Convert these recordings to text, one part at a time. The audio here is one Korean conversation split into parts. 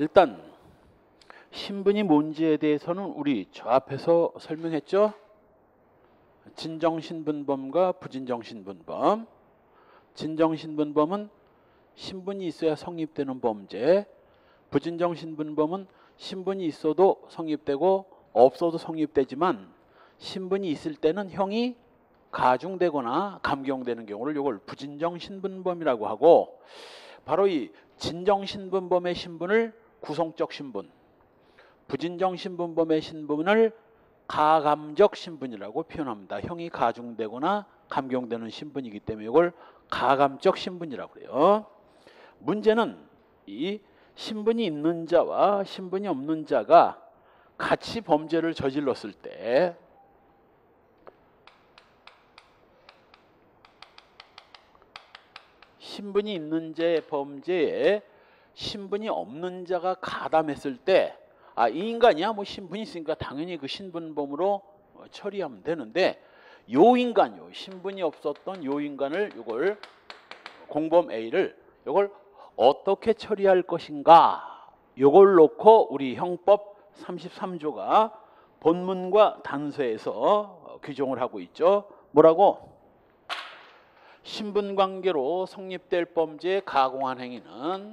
일단 신분이 뭔지에 대해서는 우리 저 앞에서 설명했죠. 진정신분범과 부진정신분범. 진정신분범은 신분이 있어야 성립되는 범죄. 부진정신분범은 신분이 있어도 성립되고 없어도 성립되지만 신분이 있을 때는 형이 가중되거나 감경되는 경우를 이걸 부진정신분범이라고 하고, 바로 이 진정신분범의 신분을 구성적 신분, 부진정신분범의 신분을 가감적 신분이라고 표현합니다. 형이 가중되거나 감경되는 신분이기 때문에 이걸 가감적 신분이라고 해요. 문제는 이 신분이 있는 자와 신분이 없는 자가 같이 범죄를 저질렀을 때 신분이 있는 자의 범죄에 신분이 없는 자가 가담했을 때 이 인간이야 뭐 신분이 있으니까 당연히 그 신분범으로 처리하면 되는데, 요 인간요 신분이 없었던 요 인간을 이걸 공범 A를 이걸 어떻게 처리할 것인가, 요걸 놓고 우리 형법 33조가 본문과 단서에서 규정을 하고 있죠. 뭐라고? 신분관계로 성립될 범죄의 가공한 행위는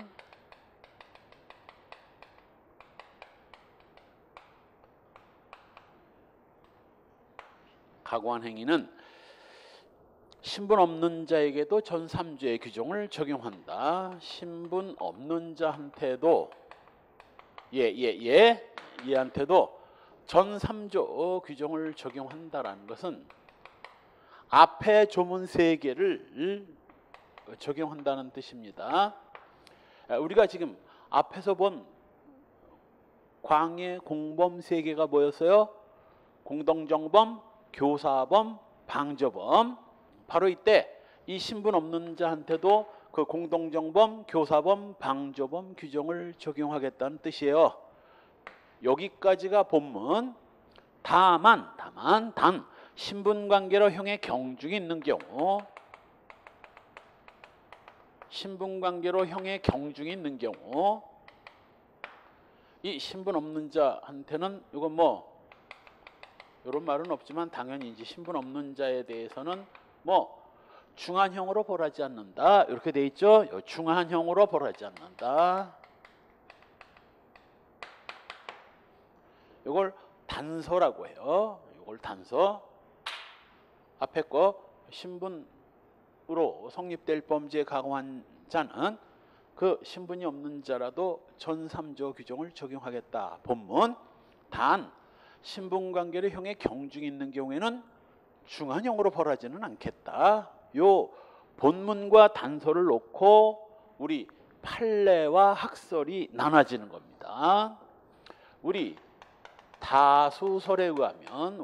신분 없는 자에게도 전 3조의 규정을 적용한다. 신분 없는 자한테도 얘한테도 전 3조 규정을 적용한다라는 것은 앞에 조문 3개를 적용한다는 뜻입니다. 우리가 지금 앞에서 본 광해 공범 3개가 뭐였어요? 공동정범, 교사범, 방조범. 바로 이때 이 신분 없는 자한테도 그 공동정범, 교사범, 방조범 규정을 적용하겠다는 뜻이에요. 여기까지가 본문. 단 신분관계로 형의 경중이 있는 경우, 신분관계로 형의 경중이 있는 경우, 이 신분 없는 자한테는 이건 뭐 이런 말은 없지만 당연히 이제 신분 없는 자에 대해서는 뭐 중한형으로 벌하지 않는다 이렇게 돼 있죠. 중한형으로 벌하지 않는다. 이걸 단서라고 해요. 이걸 단서. 앞에 거 신분으로 성립될 범죄에 가공한 자는 그 신분이 없는 자라도 전 3조 규정을 적용하겠다. 본문. 단 신분관계로 형의 경중이 있는 경우에는 중한형으로 벌하지는 않겠다. 요 본문과 단서를 놓고 우리 판례와 학설이 나눠지는 겁니다. 우리 다수설에 의하면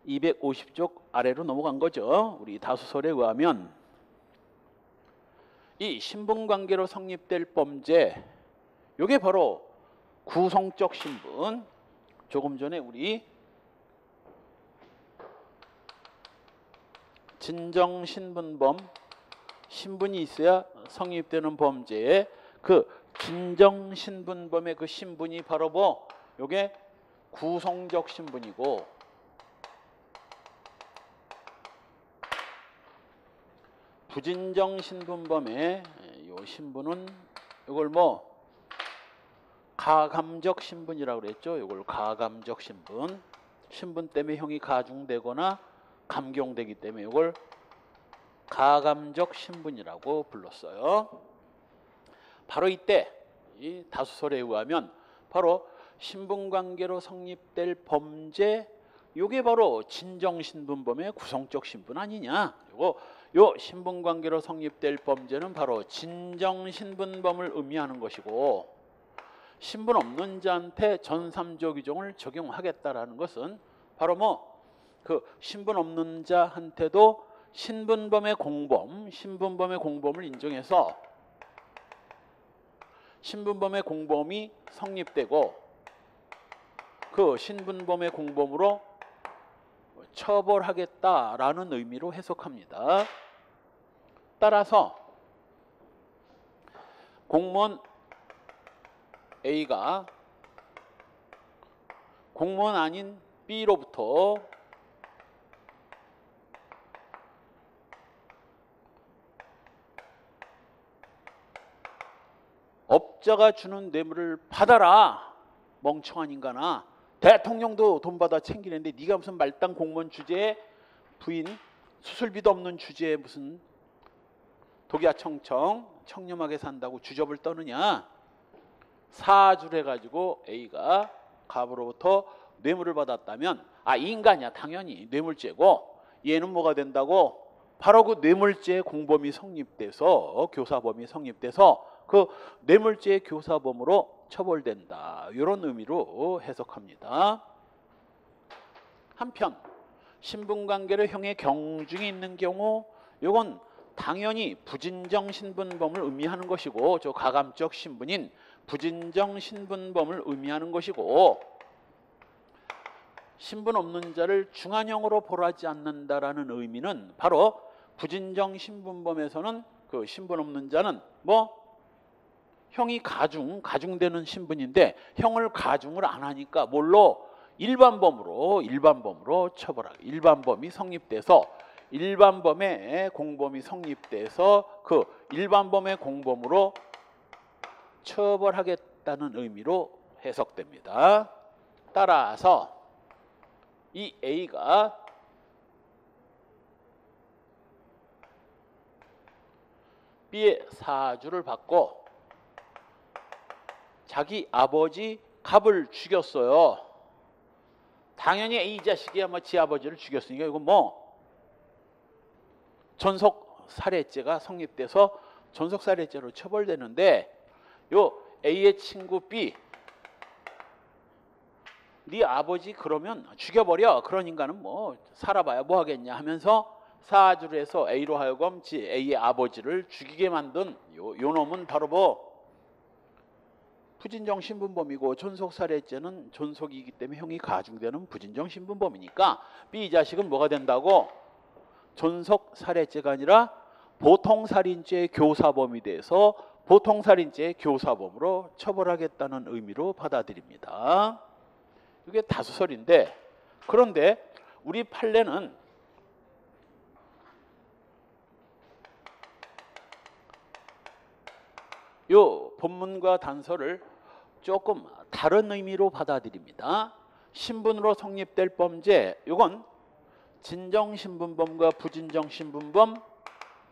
250쪽 아래로 넘어간 거죠. 우리 다수설에 의하면 이 신분관계로 성립될 범죄, 이게 바로 구성적 신분. 조금 전에 우리 진정신분범, 신분이 있어야 성립되는 범죄에 그 진정신분범의 그 신분이 바로 뭐 이게 구성적 신분이고, 부진정신분범의 이 신분은 이걸 뭐 가감적 신분이라고 그랬죠. 이걸 가감적 신분. 신분 때문에 형이 가중되거나 감경되기 때문에 이걸 가감적 신분이라고 불렀어요. 바로 이때 이 다수설에 의하면 바로 신분관계로 성립될 범죄, 이게 바로 진정신분범의 구성적 신분 아니냐. 요 신분관계로 성립될 범죄는 바로 진정신분범을 의미하는 것이고, 신분 없는 자한테 전 3조 규정을 적용하겠다라는 것은 바로 뭐 그 신분 없는 자한테도 신분범의 공범을 인정해서 신분범의 공범이 성립되고 그 신분범의 공범으로 처벌하겠다라는 의미로 해석합니다. 따라서 공무원 A가 공무원 아닌 B로부터 업자가 주는 뇌물을 받아라. 멍청한 인간아. 대통령도 돈 받아 챙기는데 네가 무슨 말단 공무원 주제에 부인 수술비도 없는 주제에 무슨 독야청청 청렴하게 산다고 주접을 떠느냐. 사주를 해가지고 A가 갑으로부터 뇌물을 받았다면 이 인간이야. 당연히 뇌물죄고 얘는 뭐가 된다고? 바로 그 뇌물죄의 공범이 성립돼서 교사범이 성립돼서 그 뇌물죄의 교사범으로 처벌된다. 이런 의미로 해석합니다. 한편 신분관계로 형의 경중이 있는 경우 이건 당연히 부진정 신분범을 의미하는 것이고 저 가감적 신분인 부진정 신분범을 의미하는 것이고 신분 없는 자를 중한형으로 벌하지 않는다라는 의미는 바로 부진정 신분범에서는 그 신분 없는 자는 형이 가중되는 신분인데 형을 가중을 안 하니까 뭘로? 일반범으로 처벌하게. 일반범이 성립돼서 일반범의 공범이 성립돼서 그 일반범의 공범으로 처벌하겠다는 의미로 해석됩니다. 따라서 이 A가 B의 사주를 받고 자기 아버지 갑을 죽였어요. 당연히 이 자식이야 지 아버지를 죽였으니까 이거 전속살해죄가 성립돼서 전속살해죄로 처벌되는데 요 A의 친구 B 네 아버지 그러면 죽여버려. 그런 인간은 살아봐야 뭐 하겠냐 하면서 사주를 해서 A로 하여금 A의 아버지를 죽이게 만든 요 놈은 바로 부진정 신분범이고 전속살해죄는 전속이기 때문에 형이 가중되는 부진정 신분범이니까 B 자식은 뭐가 된다고? 전속살해죄가 아니라 보통살인죄의 교사범이 돼서 보통살인죄의 교사범으로 처벌하겠다는 의미로 받아들입니다. 이게 다수설인데 그런데 우리 판례는 요 본문과 단서를 조금 다른 의미로 받아들입니다. 신분으로 성립될 범죄, 이건 진정신분범과 부진정신분범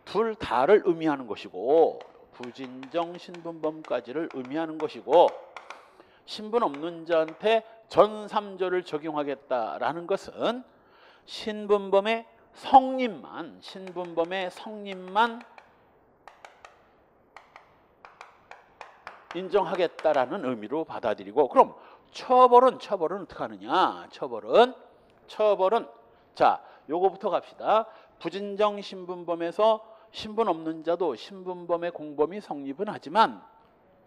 둘 다를 의미하는 것이고 부진정신분범까지를 의미하는 것이고 신분 없는 자한테 전삼조를 적용하겠다라는 것은 신분범의 성립만 인정하겠다라는 의미로 받아들이고 그럼 처벌은 어떻게 하느냐? 처벌은 자, 요거부터 갑시다. 부진정 신분범에서 신분 없는 자도 신분범의 공범이 성립은 하지만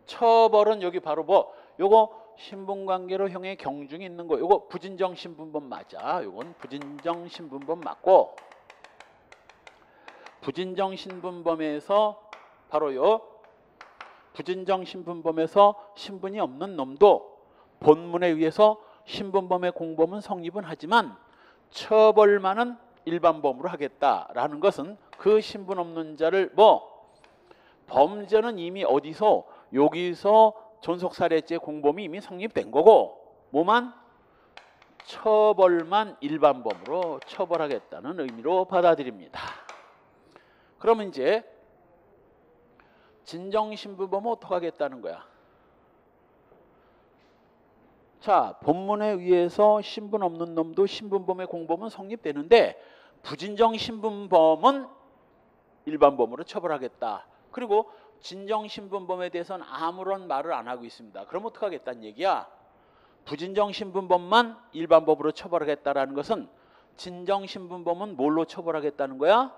처벌은 여기 바로 요거 신분관계로 형의 경중이 있는 거 요거 부진정 신분범 맞아. 요건 부진정 신분범 맞고 부진정 신분범에서 바로 요 부진정 신분범에서 신분이 없는 놈도 본문에 의해서 신분범의 공범은 성립은 하지만 처벌만은 일반범으로 하겠다라는 것은 그 신분 없는 자를 범죄는 이미 어디서 여기서 전속살해죄 공범이 이미 성립된 거고 처벌만 일반범으로 처벌하겠다는 의미로 받아들입니다. 그러면 이제 진정신분범은 어떻게 하겠다는 거야? 자, 본문에 의해서 신분 없는 놈도 신분범의 공범은 성립되는데 부진정신분범은 일반범으로 처벌하겠다. 그리고 진정신분범에 대해서는 아무런 말을 안 하고 있습니다. 그럼 어떻게 하겠다는 얘기야? 부진정신분범만 일반범으로 처벌하겠다라는 것은 진정신분범은 뭘로 처벌하겠다는 거야?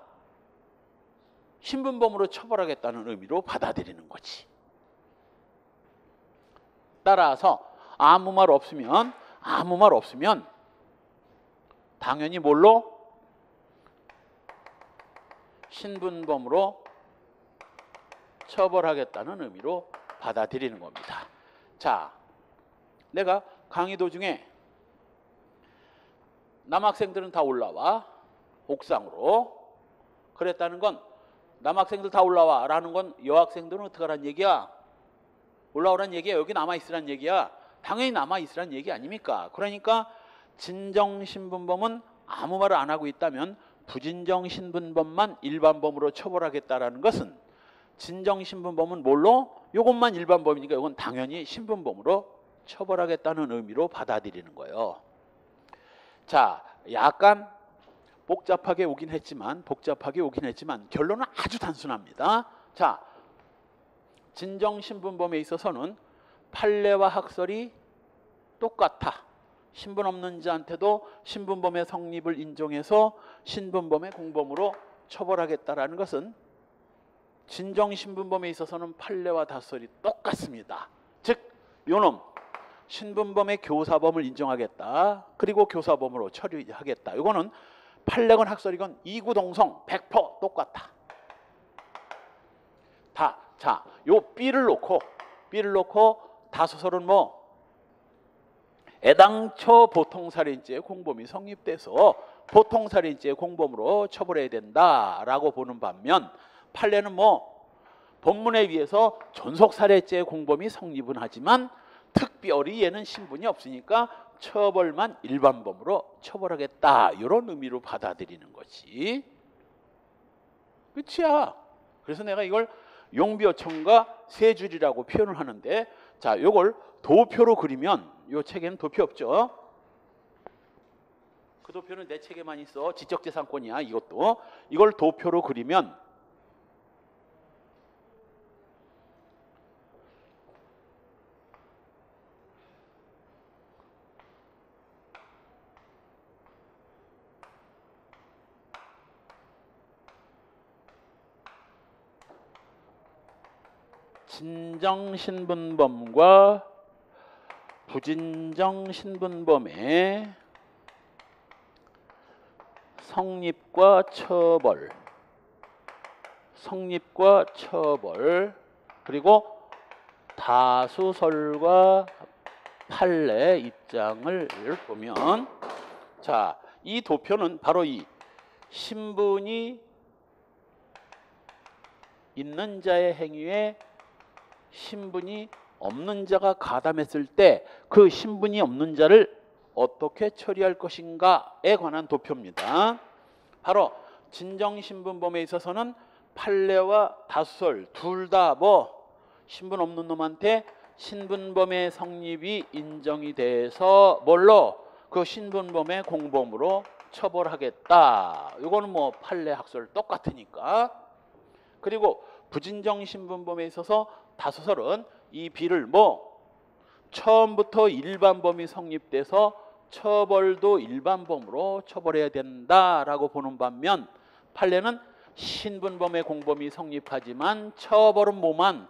신분범으로 처벌하겠다는 의미로 받아들이는 거지. 따라서 아무 말 없으면 당연히 뭘로? 신분범으로 처벌하겠다는 의미로 받아들이는 겁니다. 자, 내가 강의 도중에 남학생들은 다 올라와 옥상으로 그랬다는 건 남학생들 다 올라와 라는 건 여학생들은 어떻게 하란 얘기야? 올라오란 얘기야. 여기 남아있으란 얘기야. 당연히 남아있으란 얘기 아닙니까? 그러니까 진정신분범은 아무 말을 안 하고 있다면 부진정신분범만 일반범으로 처벌하겠다라는 것은 진정신분범은 뭘로? 이것만 일반범이니까 이건 당연히 신분범으로 처벌하겠다는 의미로 받아들이는 거예요. 자, 약간 복잡하게 오긴 했지만 결론은 아주 단순합니다. 자, 진정신분범에 있어서는 판례와 학설이 똑같아. 신분 없는 자한테도 신분범의 성립을 인정해서 신분범의 공범으로 처벌하겠다라는 것은 진정신분범에 있어서는 판례와 다설이 똑같습니다. 즉, 요놈 신분범의 교사범을 인정하겠다. 그리고 교사범으로 처리하겠다. 이거는 판례건 학설이건 이구동성 100% 똑같아. 다. 자, 요 B를 놓고 다소설은 뭐 애당초 보통살인죄의 공범이 성립돼서 보통살인죄의 공범으로 처벌해야 된다라고 보는 반면 판례는 뭐 본문에 의해서 존속살해죄의 공범이 성립은 하지만 특별히 얘는 신분이 없으니까 처벌만 일반범으로 처벌하겠다 이런 의미로 받아들이는 거지. 끝이야. 그래서 내가 이걸 용비어천가 세 줄이라고 표현을 하는데, 자, 요걸 도표로 그리면, 요 책에는 도표 없죠. 그 도표는 내 책에만 있어. 지적재산권이야. 이것도. 이걸 도표로 그리면 진정신분범과 부진정신분범의 성립과 처벌, 그리고 다수설과 판례 입장을 보면, 자, 이 도표는 바로 이 신분이 있는 자의 행위에 신분이 없는 자가 가담했을 때 그 신분이 없는 자를 어떻게 처리할 것인가에 관한 도표입니다. 바로 진정신분범에 있어서는 판례와 다수설 둘 다 뭐 신분 없는 놈한테 신분범의 성립이 인정이 돼서 뭘로? 그 신분범의 공범으로 처벌하겠다. 이거는 뭐 판례 학설 똑같으니까. 그리고 부진정신분범에 있어서 다수설은 이 B를 뭐 처음부터 일반범이 성립돼서 처벌도 일반범으로 처벌해야 된다라고 보는 반면 판례는 신분범의 공범이 성립하지만 처벌만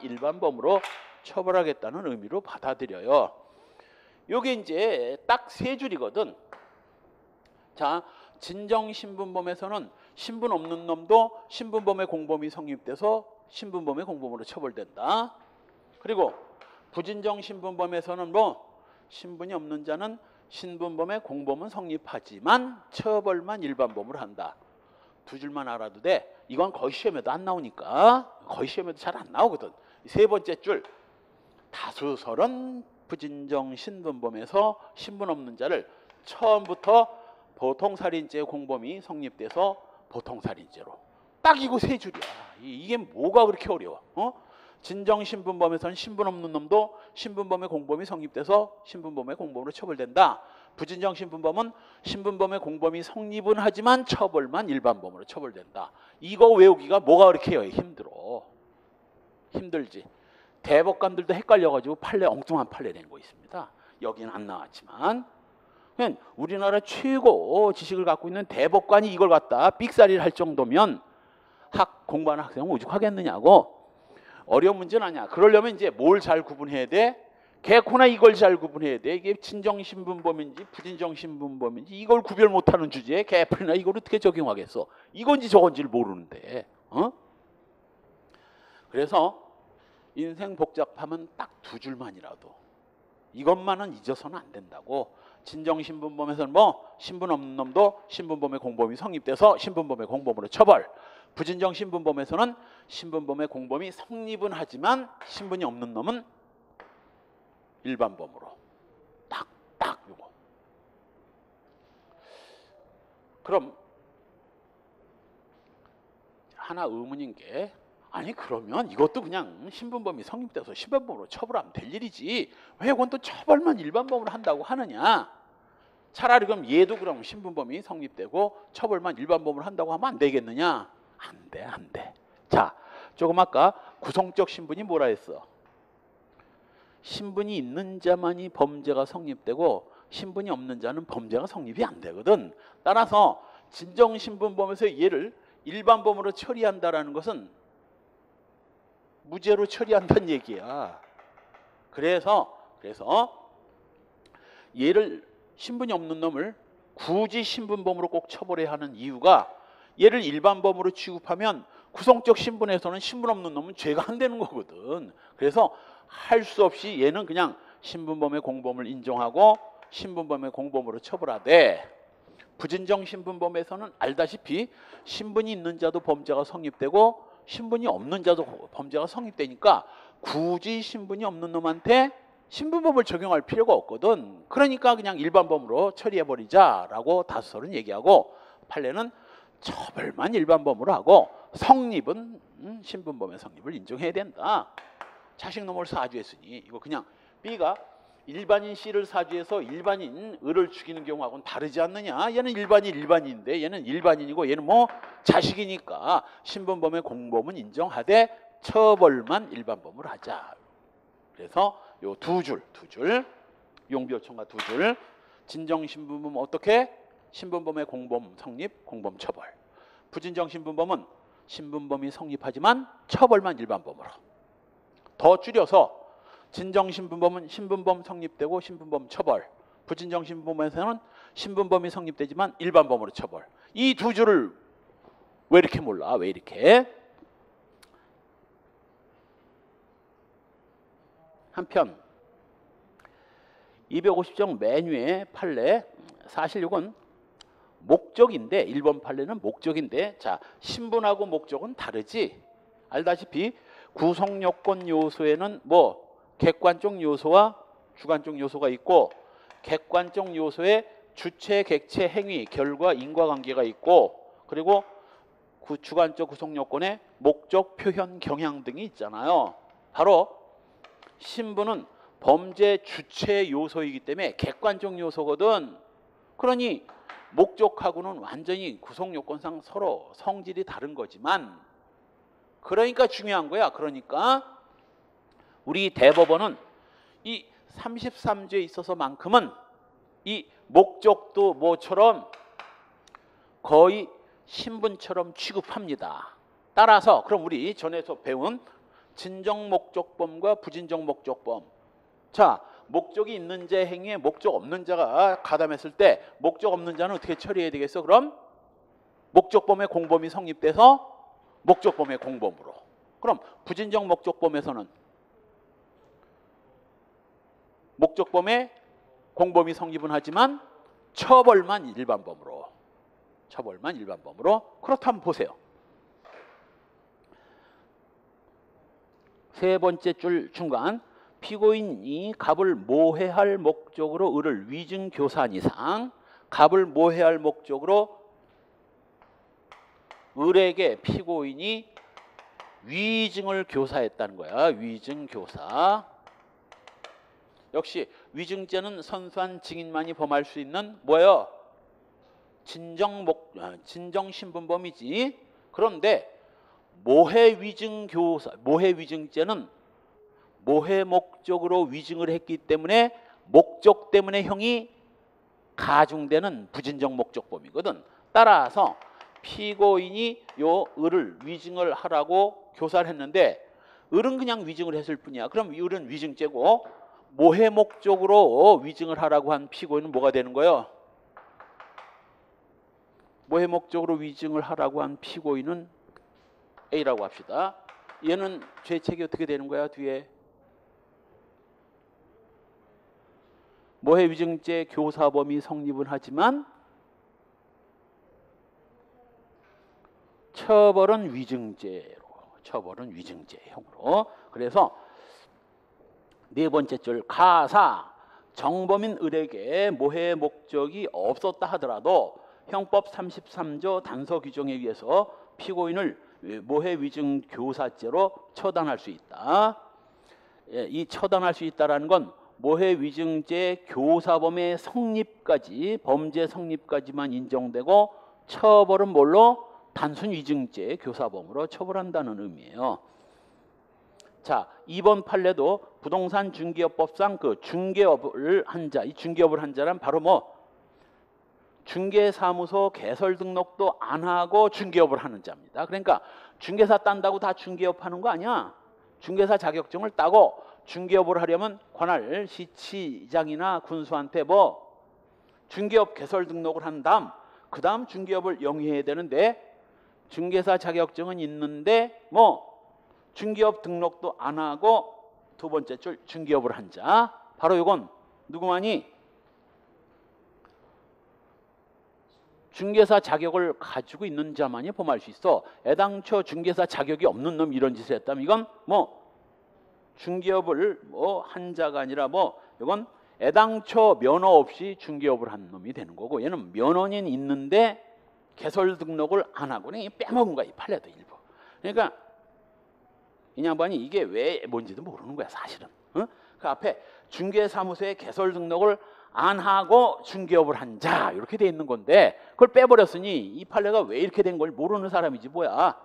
일반범으로 처벌하겠다는 의미로 받아들여요. 요게 이제 딱 세 줄이거든. 자, 진정신분범에서는 신분 없는 놈도 신분범의 공범이 성립돼서 신분범의 공범으로 처벌된다. 그리고 부진정신분범에서는 뭐 신분이 없는 자는 신분범의 공범은 성립하지만 처벌만 일반범으로 한다. 두 줄만 알아도 돼. 이건 거의 시험에도 안 나오니까. 거의 시험에도 잘 안 나오거든. 세 번째 줄, 다수설은 부진정신분범에서 신분 없는 자를 처음부터 보통살인죄 공범이 성립돼서 보통살인죄로. 딱 이거 세 줄이야. 이게 뭐가 그렇게 어려워? 진정신분범에서는 신분 없는 놈도 신분범의 공범이 성립돼서 신분범의 공범으로 처벌된다. 부진정신분범은 신분범의 공범이 성립은 하지만 처벌만 일반범으로 처벌된다. 이거 외우기가 뭐가 그렇게 힘들어? 힘들지. 대법관들도 헷갈려가지고 판례 엉뚱한 판례 낸 거 있습니다. 여기는 안 나왔지만. 우리나라 최고 지식을 갖고 있는 대법관이 이걸 갖다 삑사리를 할 정도면 공부하는 학생은 오죽하겠느냐고. 어려운 문제는 아니야. 그러려면 이제 뭘 잘 구분해야 돼? 개코나 이걸 잘 구분해야 돼. 이게 진정신분범인지 부진정신분범인지 이걸 구별 못하는 주제에 개풀이나 이걸 어떻게 적용하겠어? 이건지 저건지를 모르는데. 그래서 인생 복잡하면 딱 두 줄만이라도 이것만은 잊어서는 안 된다고. 진정신분범에서는 뭐 신분 없는 놈도 신분범의 공범이 성립돼서 신분범의 공범으로 처벌. 부진정 신분범에서는 신분범의 공범이 성립은 하지만 신분이 없는 놈은 일반범으로. 딱 요거. 그럼 하나 의문인 게, 아니 그러면 이것도 그냥 신분범이 성립돼서 신분범으로 처벌하면 될 일이지 왜 이건 또 처벌만 일반범으로 한다고 하느냐. 차라리 그럼 얘도 그럼 신분범이 성립되고 처벌만 일반범으로 한다고 하면 안 되겠느냐. 안 돼. 자, 조금 아까 구성적 신분이 뭐라 했어? 신분이 있는 자만이 범죄가 성립되고 신분이 없는 자는 범죄가 성립이 안 되거든. 따라서 진정신분범에서 얘를 일반범으로 처리한다라는 것은 무죄로 처리한다는 얘기야. 그래서 얘를 신분이 없는 놈을 굳이 신분범으로 꼭 처벌해야 하는 이유가, 얘를 일반범으로 취급하면 구성적 신분에서는 신분 없는 놈은 죄가 안 되는 거거든. 그래서 할 수 없이 얘는 그냥 신분범의 공범을 인정하고 신분범의 공범으로 처벌하되, 부진정 신분범에서는 알다시피 신분이 있는 자도 범죄가 성립되고 신분이 없는 자도 범죄가 성립되니까 굳이 신분이 없는 놈한테 신분범을 적용할 필요가 없거든. 그러니까 그냥 일반범으로 처리해버리자라고 다수설은 얘기하고, 판례는 처벌만 일반범으로 하고 성립은 신분범의 성립을 인정해야 된다. 자식놈을 사주했으니 이거 그냥 B가 일반인 C를 사주해서 일반인 을을 죽이는 경우하고는 다르지 않느냐. 얘는 일반인인데 얘는 일반인이고 얘는 뭐 자식이니까 신분범의 공범은 인정하되 처벌만 일반범으로 하자. 그래서 요 두 줄 용비어총과 두 줄. 진정신분범은 어떻게? 신분범의 공범 성립, 공범 처벌. 부진정신분범은 신분범이 성립하지만 처벌만 일반범으로. 더 줄여서 진정신분범은 신분범 성립되고 신분범 처벌. 부진정신분범에서는 신분범이 성립되지만 일반범으로 처벌. 이 두 줄을 왜 이렇게 몰라? 왜 이렇게? 한편 250정 맨 위에 판례, 사실 이건 목적인데, 1번 판례는 목적인데, 자, 신분하고 목적은 다르지. 알다시피 구성요건 요소에는 뭐 객관적 요소와 주관적 요소가 있고, 객관적 요소에 주체, 객체, 행위, 결과, 인과관계가 있고, 그리고 주관적 구성요건에 목적, 표현, 경향 등이 있잖아요. 바로 신분은 범죄 주체 요소이기 때문에 객관적 요소거든. 그러니 목적하고는 완전히 구성요건상 서로 성질이 다른 거지만, 그러니까 중요한 거야. 그러니까 우리 대법원은 이 33조에 있어서만큼은 이 목적도 뭐처럼 거의 신분처럼 취급합니다. 따라서 그럼 우리 전에서 배운 진정목적범과 부진정목적범, 자, 목적이 있는 자의 행위에 목적 없는 자가 가담했을 때 목적 없는 자는 어떻게 처리해야 되겠어? 그럼 목적범의 공범이 성립돼서 목적범의 공범으로. 그럼 부진정목적범에서는 목적범의 공범이 성립은 하지만 처벌만 일반범으로. 그렇다면 보세요. 세 번째 줄 중간, 피고인이 갑을 모해할 목적으로 을을 위증 교사한 이상 갑을 모해할 목적으로 을에게 피고인이 위증을 교사했다는 거야. 위증 교사. 역시 위증죄는 선수한 증인만이 범할 수 있는 뭐예요? 진정신분범이지. 그런데 모해위증죄는 모해 목적으로 위증을 했기 때문에 목적 때문에 형이 가중되는 부진정 목적범이거든. 따라서 피고인이 요 을을 위증을 하라고 교사를 했는데 을은 그냥 위증을 했을 뿐이야. 그럼 을은 위증죄고, 모해 목적으로 위증을 하라고 한 피고인은 뭐가 되는 거예요? 모해 목적으로 위증을 하라고 한 피고인은 A라고 합시다. 얘는 죄책이 어떻게 되는 거야? 뒤에 모해위증죄 교사범위 성립은 하지만 처벌은 위증죄형으로. 그래서 네 번째 줄 가사 정범인 을에게 모해의 목적이 없었다 하더라도 형법 33조 단서 규정에 의해서 피고인을 모해위증 교사죄로 처단할 수 있다. 이 처단할 수 있다라는 건 모해위증죄 교사범의 성립까지, 범죄 성립까지만 인정되고 처벌은 뭘로? 단순 위증죄 교사범으로 처벌한다는 의미예요. 자, 이번 판례도 부동산 중개업법상 그 중개업을 한 자, 이 중개업을 한 자란 바로 뭐 중개사무소 개설 등록도 안 하고 중개업을 하는 자입니다. 그러니까 중개사 딴다고 다 중개업 하는 거 아니야. 중개사 자격증을 따고 중개업을 하려면 관할 시치장이나 군수한테 뭐 중개업 개설 등록을 한 다음 그 다음 중개업을 영위해야 되는데 중개사 자격증은 있는데 뭐 중개업 등록도 안 하고 두 번째 줄 중개업을 한 자. 바로 이건 누구만이 중개사 자격을 가지고 있는 자만이 범할 수 있어. 애당초 중개사 자격이 없는 놈 이런 짓을 했다면 이건 뭐 중개업을 뭐 한 자가 아니라 뭐 이건 애당초 면허 없이 중개업을 한 놈이 되는 거고, 얘는 면허는 있는데 개설 등록을 안 하고 그냥 빼먹은 거야, 이 판례도 일부. 그러니까 이 양반이 이게 왜 뭔지도 모르는 거야 사실은. 그 앞에 중개사무소에 개설 등록을 안 하고 중개업을 한 자 이렇게 돼 있는 건데 그걸 빼버렸으니 이 판례가 왜 이렇게 된 걸 모르는 사람이지 뭐야.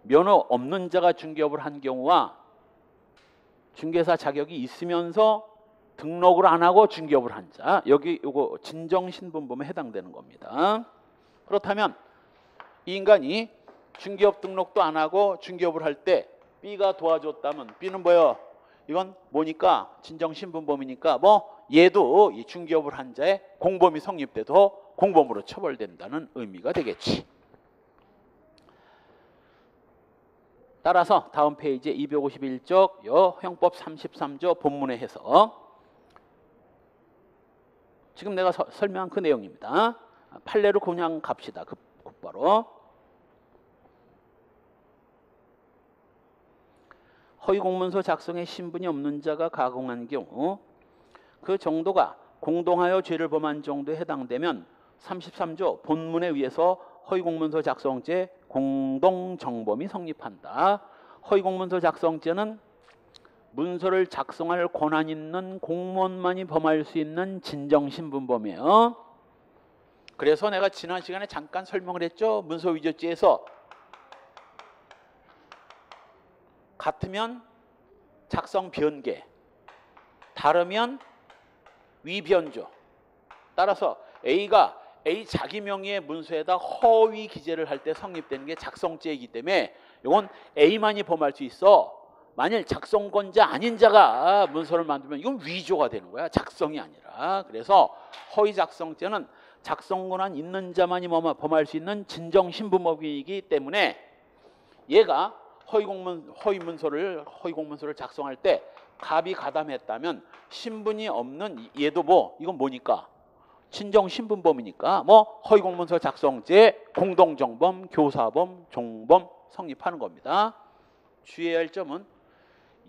면허 없는 자가 중개업을 한 경우와 중개사 자격이 있으면서 등록을 안 하고 중개업을 한 자, 여기 요거 진정신분범에 해당되는 겁니다. 그렇다면 이 인간이 중개업 등록도 안 하고 중개업을 할 때 B가 도와줬다면 B는 뭐예요? 이건 뭐니까 진정신분범이니까 뭐 얘도 이 중개업을 한 자의 공범이 성립돼도 공범으로 처벌된다는 의미가 되겠지. 따라서 다음 페이지 251쪽 요 형법 33조 본문에 해서 지금 내가 설명한 그 내용입니다. 판례로 그냥 갑시다. 곧바로. 허위공문서 작성에 신분이 없는 자가 가공한 경우 그 정도가 공동하여 죄를 범한 정도에 해당되면 33조 본문에 의해서 허위공문서 작성죄 공동정범이 성립한다. 허위공문서 작성죄는 문서를 작성할 권한 있는 공무원만이 범할 수 있는 진정신분범이에요. 그래서 내가 지난 시간에 잠깐 설명을 했죠. 문서위조죄에서 같으면 작성 변개, 다르면 위변조. 따라서 A가 A 자기 명의의 문서에다 허위 기재를 할 때 성립되는 게 작성죄이기 때문에 이건 A만이 범할 수 있어. 만일 작성권자 아닌 자가 문서를 만들면 이건 위조가 되는 거야. 작성이 아니라. 그래서 허위 작성죄는 작성권한 있는 자만이 범할 수 있는 진정신분범이기 때문에 얘가 허위공문서를 작성할 때 갑이 가담했다면 신분이 없는 얘도 뭐 이건 뭐니까 진정신분범이니까 뭐 허위공문서 작성죄 공동정범 교사범 종범 성립하는 겁니다. 주의해야 할 점은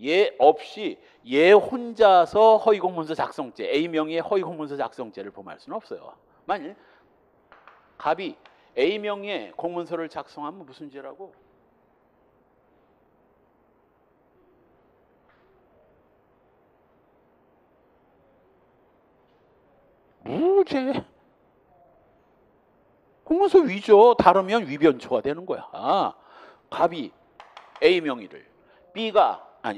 얘 없이 얘 혼자서 허위공문서 작성죄 A 명의의 허위공문서 작성죄를 범할 수는 없어요. 만일 갑이 A 명의의 공문서를 작성하면 무슨 죄라고? 무죄. 공문서 위조, 다르면 위변조가 되는 거야. 갑이 A 명의를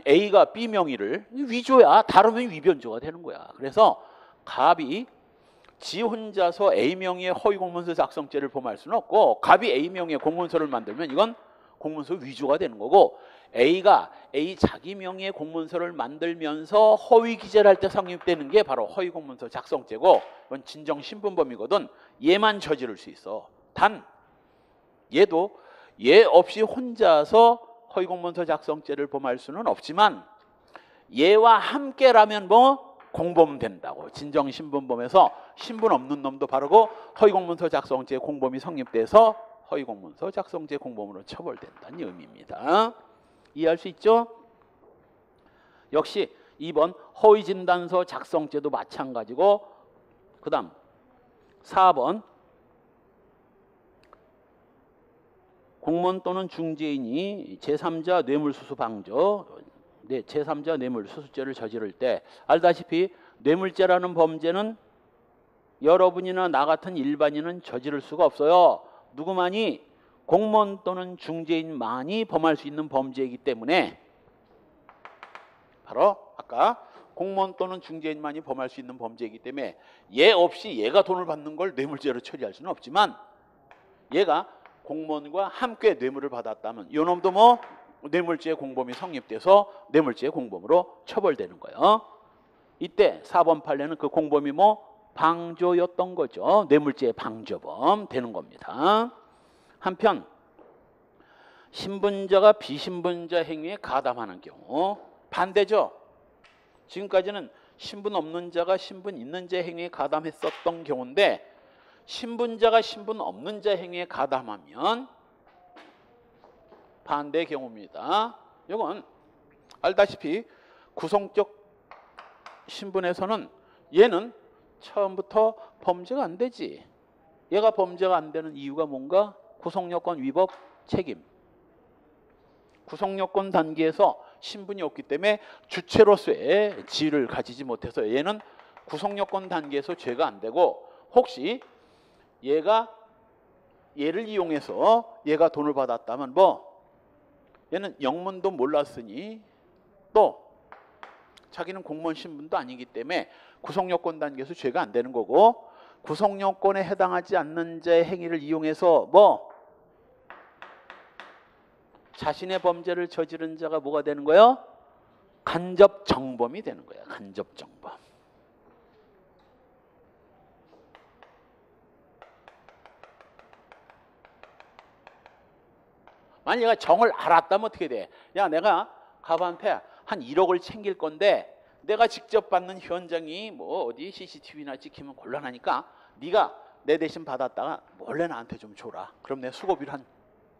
A가 B 명의를 위조야. 다르면 위변조가 되는 거야. 그래서 갑이 지 혼자서 A 명의의 허위공문서 작성죄를 범할 수는 없고 갑이 A 명의의 공문서를 만들면 이건 공문서 위조가 되는 거고 A가 A 자기 명의의 공문서를 만들면서 허위 기재를 할 때 성립되는 게 바로 허위공문서 작성죄고 이건 진정신분범이거든. 얘만 저지를 수 있어. 단 얘도 얘 없이 혼자서 허위공문서 작성죄를 범할 수는 없지만 얘와 함께라면 뭐 공범 된다고. 진정신분범에서 신분 없는 놈도 바르고 허위공문서 작성죄 공범이 성립돼서 허위공문서 작성죄 공범으로 처벌된다는 의미입니다. 이해할 수 있죠? 역시 2번 허위진단서 작성죄도 마찬가지고, 그 다음 4번 공무원 또는 중개인이 제3자 뇌물수수 방조, 제3자 뇌물수수죄를 저지를 때, 알다시피 뇌물죄라는 범죄는 여러분이나 나 같은 일반인은 저지를 수가 없어요. 누구만이? 공무원 또는 중개인만이 범할 수 있는 범죄이기 때문에, 바로 아까 공무원 또는 중개인만이 범할 수 있는 범죄이기 때문에 얘 없이 얘가 돈을 받는 걸 뇌물죄로 처리할 수는 없지만, 얘가 공무원과 함께 뇌물을 받았다면 이 놈도 뭐 뇌물죄 공범이 성립돼서 뇌물죄 공범으로 처벌되는 거예요. 이때 4번 판례는 그 공범이 뭐 방조였던 거죠. 뇌물죄 방조범 되는 겁니다. 한편 신분자가 비신분자 행위에 가담하는 경우 반대죠. 지금까지는 신분 없는 자가 신분 있는 자 행위에 가담했었던 경우인데, 신분자가 신분 없는 자 행위에 가담하면 반대 경우입니다. 이건 알다시피 구성적 신분에서는 얘는 처음부터 범죄가 안 되지. 얘가 범죄가 안 되는 이유가 뭔가? 구성요건 위법 책임. 구성요건 단계에서 신분이 없기 때문에 주체로서의 지위를 가지지 못해서 얘는 구성요건 단계에서 죄가 안 되고, 혹시 얘가 얘를 이용해서 얘가 돈을 받았다면 뭐 얘는 영문도 몰랐으니 또 자기는 공무원 신분도 아니기 때문에 구성요건 단계에서 죄가 안 되는 거고, 구성요건에 해당하지 않는 자의 행위를 이용해서 뭐 자신의 범죄를 저지른 자가 뭐가 되는 거예요? 간접정범이 되는 거야. 간접정범. 만약 얘가 정을 알았다면 어떻게 돼? 야, 내가 가방한테 한 1억을 챙길 건데 내가 직접 받는 현장이 뭐 어디 CCTV나 찍히면 곤란하니까 네가 내 대신 받았다가 원래 나한테 좀 줘라. 그럼 내 수고비를 한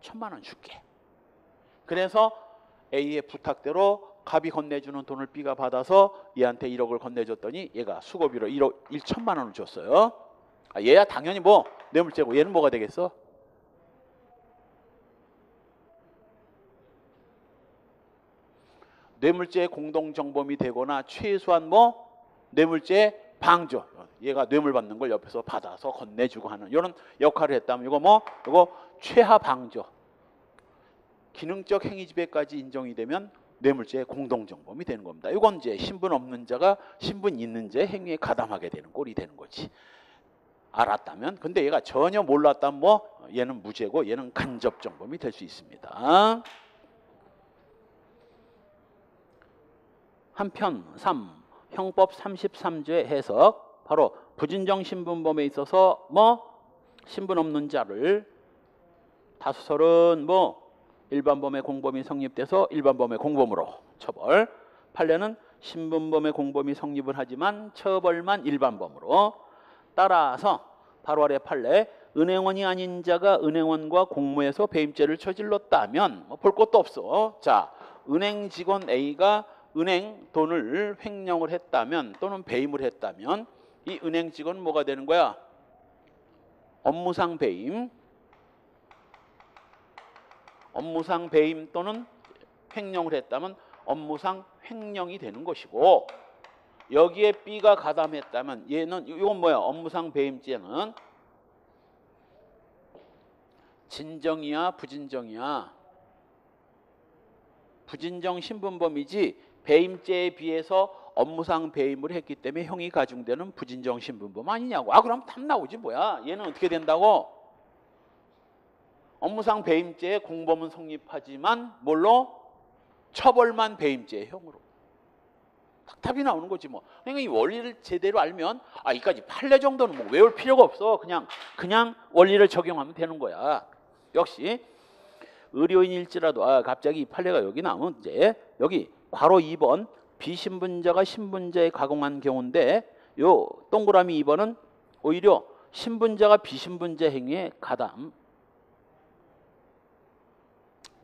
1,000만 원 줄게. 그래서 A의 부탁대로 갑이 건네주는 돈을 B가 받아서 얘한테 1억을 건네줬더니 얘가 수고비로 1,000만 원을 줬어요. 얘야 당연히 뭐 뇌물죄고, 얘는 뭐가 되겠어? 뇌물죄 공동정범이 되거나 최소한 뭐 뇌물죄 방조, 얘가 뇌물 받는 걸 옆에서 받아서 건네주고 하는 이런 역할을 했다면 이거 뭐 이거 최하 방조, 기능적 행위지배까지 인정이 되면 뇌물죄 공동정범이 되는 겁니다. 이건 이제 신분 없는 자가 신분 있는 자의 행위에 가담하게 되는 꼴이 되는 거지. 알았다면. 근데 얘가 전혀 몰랐다면 뭐 얘는 무죄고 얘는 간접정범이 될 수 있습니다. 한편 3. 형법 33조의 해석. 바로 부진정 신분범에 있어서 뭐 신분 없는 자를 다수설은 뭐 일반범의 공범이 성립돼서 일반범의 공범으로 처벌. 판례는 신분범의 공범이 성립을 하지만 처벌만 일반범으로. 따라서 바로 아래 판례, 은행원이 아닌 자가 은행원과 공모해서 배임죄를 저질렀다면 뭐 볼 것도 없어. 자, 은행 직원 A가 은행 돈을 횡령을 했다면 또는 배임을 했다면 이 은행 직원은 뭐가 되는 거야? 업무상 배임. 업무상 배임 또는 횡령을 했다면 업무상 횡령이 되는 것이고, 여기에 B가 가담했다면 얘는 이건 뭐야? 업무상 배임죄는 진정이야 부진정이야? 부진정 신분범이지 배임죄에 비해서 업무상 배임을 했기 때문에 형이 가중되는 부진정 신분범 아니냐고. 그럼 답 나오지 뭐야. 얘는 어떻게 된다고? 업무상 배임죄에 공범은 성립하지만 뭘로? 처벌만 배임죄의 형으로. 답이 나오는 거지 뭐. 그러니까 이 원리를 제대로 알면 이까지 판례 정도는 뭐 외울 필요가 없어. 그냥 원리를 적용하면 되는 거야. 역시 의료인일지라도 갑자기 이 판례가 여기 나오면 이제 여기 괄호 2번 비신분자가 신분자에 가공한 경우인데 요 동그라미 2번은 오히려 신분자가 비신분자 행위에 가담.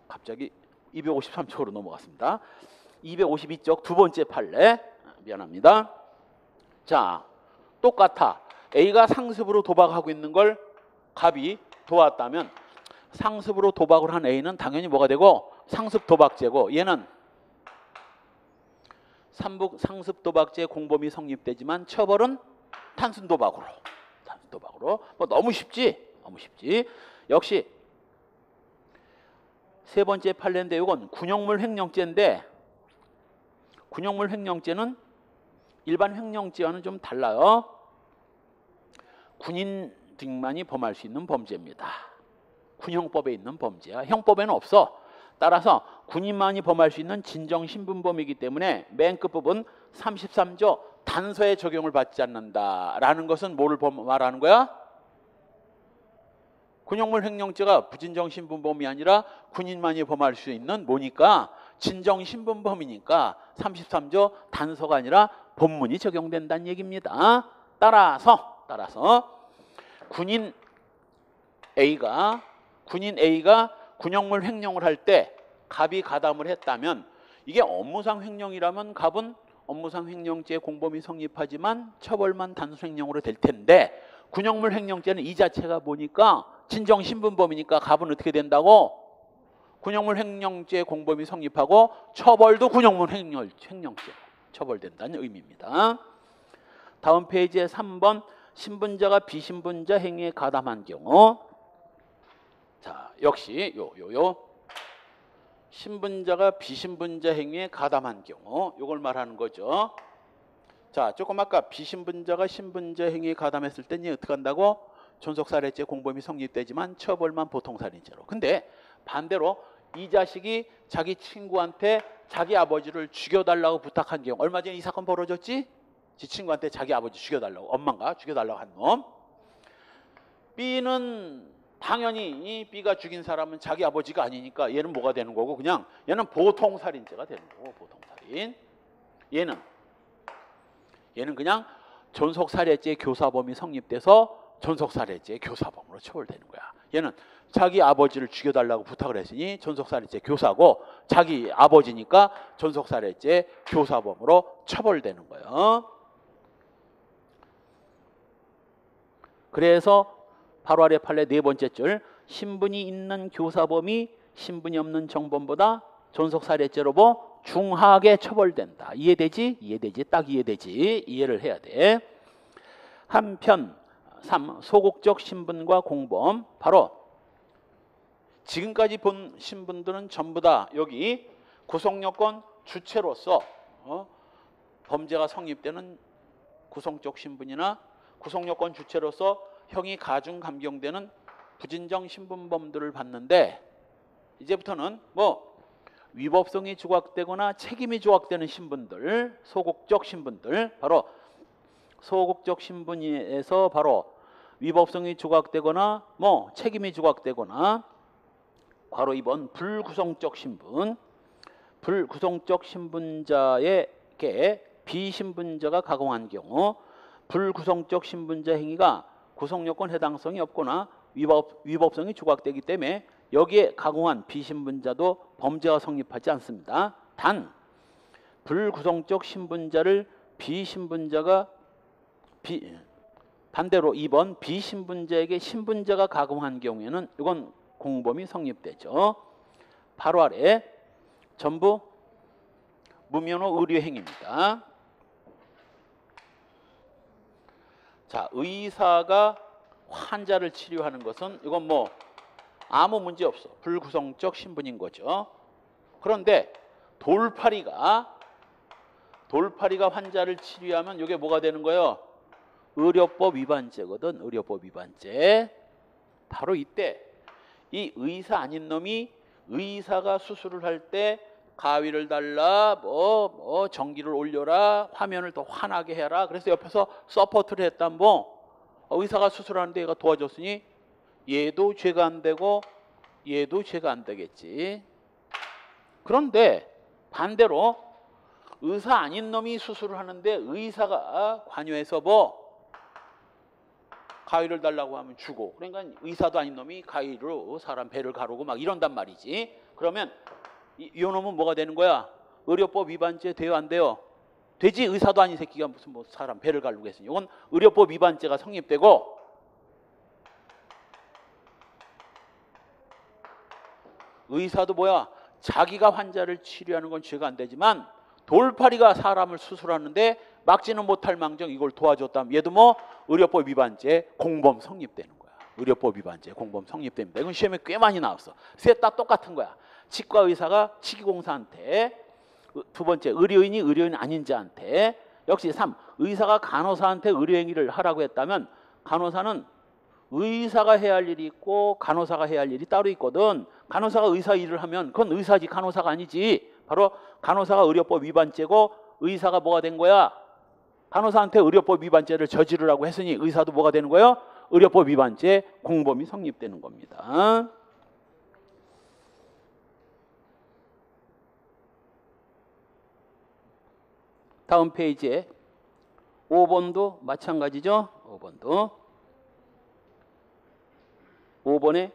갑자기 253쪽으로 넘어갔습니다. 252쪽 두 번째 판례. 미안합니다. 자, 똑같아. A가 상습으로 도박하고 있는 걸 갑이 도왔다면 상습으로 도박을 한 A는 당연히 뭐가 되고 상습 도박죄고 얘는 상습 도박죄 공범이 성립되지만 처벌은 단순 도박으로. 단순 도박으로. 뭐 너무 쉽지? 너무 쉽지. 역시 세 번째 판례인데 이건 군용물 횡령죄인데 군용물 횡령죄는 일반 횡령죄와는 좀 달라요. 군인 등만이 범할 수 있는 범죄입니다. 군형법에 있는 범죄야. 형법에는 없어. 따라서 군인만이 범할 수 있는 진정신분범이기 때문에 맨 끝부분 33조 단서의 적용을 받지 않는다라는 것은 뭐를 말하는 거야? 군용물 횡령죄가 부진정신분범이 아니라 군인만이 범할 수 있는 뭐니까 진정신분범이니까 33조 단서가 아니라 본문이 적용된다는 얘기입니다. 따라서 군인 A가 군용물 횡령을 할 때 갑이 가담을 했다면 이게 업무상 횡령이라면 갑은 업무상 횡령죄 공범이 성립하지만 처벌만 단순 횡령으로 될 텐데 군용물 횡령죄는 이 자체가 뭐니까 진정신분범이니까 갑은 어떻게 된다고? 군용물 횡령죄 공범이 성립하고 처벌도 군용물 횡령죄 처벌된다는 의미입니다. 다음 페이지에 3번 신분자가 비신분자 행위에 가담한 경우 자 역시 요 신분자가 비신분자 행위에 가담한 경우 요걸 말하는 거죠. 자 조금 아까 비신분자가 신분자 행위에 가담했을 때는 어떻게 한다고? 존속살해죄 공범이 성립되지만 처벌만 보통살인죄로. 근데 반대로 이 자식이 자기 친구한테 자기 아버지를 죽여달라고 부탁한 경우 얼마 전에 이 사건 벌어졌지? 지 친구한테 자기 아버지 죽여달라고 엄마가 죽여달라고 한 놈. B는 당연히 이 B가 죽인 사람은 자기 아버지가 아니니까 얘는 뭐가 되는 거고 그냥 얘는 보통살인죄가 되는 거고 보통살인. 얘는 그냥 존속살해죄 교사범이 성립돼서 존속살해죄 교사범으로 처벌되는 거야. 얘는 자기 아버지를 죽여달라고 부탁을 했으니 존속살해죄 교사고 자기 아버지니까 존속살해죄 교사범으로 처벌되는 거예요. 그래서 바로 아래 판례 네 번째 줄 신분이 있는 교사범이 신분이 없는 정범보다 존속살해죄로 중하게 처벌된다. 이해되지? 이해되지? 딱 이해되지? 이해를 해야 돼. 한편 3. 소극적 신분과 공범. 바로 지금까지 본 신분들은 전부 다 여기 구성요건 주체로서 범죄가 성립되는 구성적 신분이나 구성요건 주체로서 형이 가중 감경되는 부진정 신분범들을 봤는데 이제부터는 위법성이 조각되거나 책임이 조각되는 신분들, 소극적 신분들, 바로 소극적 신분에서 바로 위법성이 조각되거나 책임이 조각되거나 바로 이번 불구성적 신분, 불구성적 신분자에게 비신분자가 가공한 경우 불구성적 신분자 행위가 구성요건 해당성이 없거나 위법성이 조각되기 때문에 여기에 가공한 비신분자도 범죄가 성립하지 않습니다. 단 불구성적 신분자를 비신분자가 반대로 2번 비신분자에게 신분자가 가공한 경우에는 이건 공범이 성립되죠. 바로 아래 전부 무면허 의료행위입니다. 자, 의사가 환자를 치료하는 것은 이건 아무 문제 없어. 불구성적 신분인 거죠. 그런데 돌팔이가 환자를 치료하면 이게 뭐가 되는 거예요? 의료법 위반죄거든. 의료법 위반죄. 바로 이때 이 의사 아닌 놈이 의사가 수술을 할 때 가위를 달라 전기를 올려라 화면을 더 환하게 해라 그래서 옆에서 서포트를 했다 의사가 수술하는데 얘가 도와줬으니 얘도 죄가 안 되고 얘도 죄가 안 되겠지. 그런데 반대로 의사 아닌 놈이 수술을 하는데 의사가 관여해서 뭐 가위를 달라고 하면 주고, 그러니까 의사도 아닌 놈이 가위로 사람 배를 가르고 막 이런단 말이지. 그러면 이 놈은 뭐가 되는 거야? 의료법 위반죄 돼요, 안 돼요? 되지. 의사도 아닌 새끼가 무슨 뭐 사람 배를 가르고 했으니 이건 의료법 위반죄가 성립되고, 의사도 뭐야? 자기가 환자를 치료하는 건 죄가 안 되지만 돌팔이가 사람을 수술하는데 막지는 못할 망정 이걸 도와줬다면 얘도 뭐 의료법 위반죄 공범 성립되는 거야. 의료법 위반죄 공범 성립됩니다. 이건 시험에 꽤 많이 나왔어. 셋 다 똑같은 거야. 치과 의사가 치기공사한테, 두 번째 의료인이 의료인 아닌 자한테, 역시 3 의사가 간호사한테 의료행위를 하라고 했다면 간호사는 의사가 해야 할 일이 있고 간호사가 해야 할 일이 따로 있거든. 간호사가 의사 일을 하면 그건 의사지 간호사가 아니지. 바로 간호사가 의료법 위반죄고 의사가 뭐가 된 거야? 간호사한테 의료법 위반죄를 저지르라고 했으니 의사도 뭐가 되는 거예요? 의료법 위반죄 공범이 성립되는 겁니다. 다음 페이지에 5번도 마찬가지죠. 5번에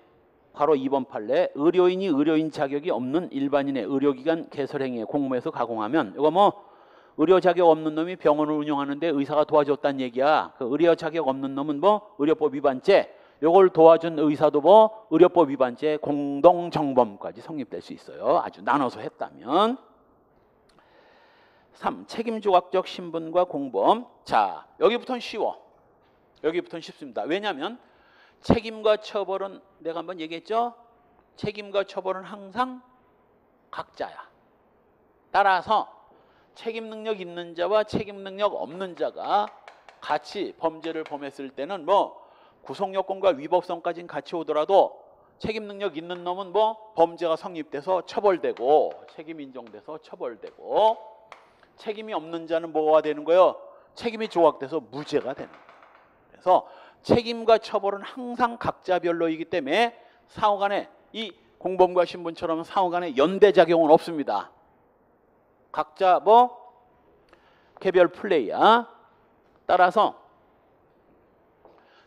바로 2번 판례 의료인이 의료인 자격이 없는 일반인의 의료기관 개설행위에 공모해서 가공하면, 이거 뭐 의료 자격 없는 놈이 병원을 운영하는데 의사가 도와줬다는 얘기야. 그 의료 자격 없는 놈은 뭐 의료법 위반죄, 요걸 도와준 의사도 뭐 의료법 위반죄 공동정범까지 성립될 수 있어요. 아주 나눠서 했다면. 3. 책임조각적 신분과 공범. 자, 여기부터는 쉬워. 여기부터는 쉽습니다. 왜냐하면 책임과 처벌은 내가 한번 얘기했죠. 책임과 처벌은 항상 각자야. 따라서 책임 능력 있는 자와 책임 능력 없는 자가 같이 범죄를 범했을 때는 뭐 구속요건과 위법성까지는 같이 오더라도 책임 능력 있는 놈은 뭐 범죄가 성립돼서 처벌되고 책임 인정돼서 처벌되고, 책임이 없는 자는 뭐가 되는 거예요? 책임이 조각돼서 무죄가 되는 거예요. 그래서 책임과 처벌은 항상 각자별로이기 때문에 상호간에 이 공범과 신분처럼 상호간에 연대작용은 없습니다. 각자 뭐 개별 플레이야. 따라서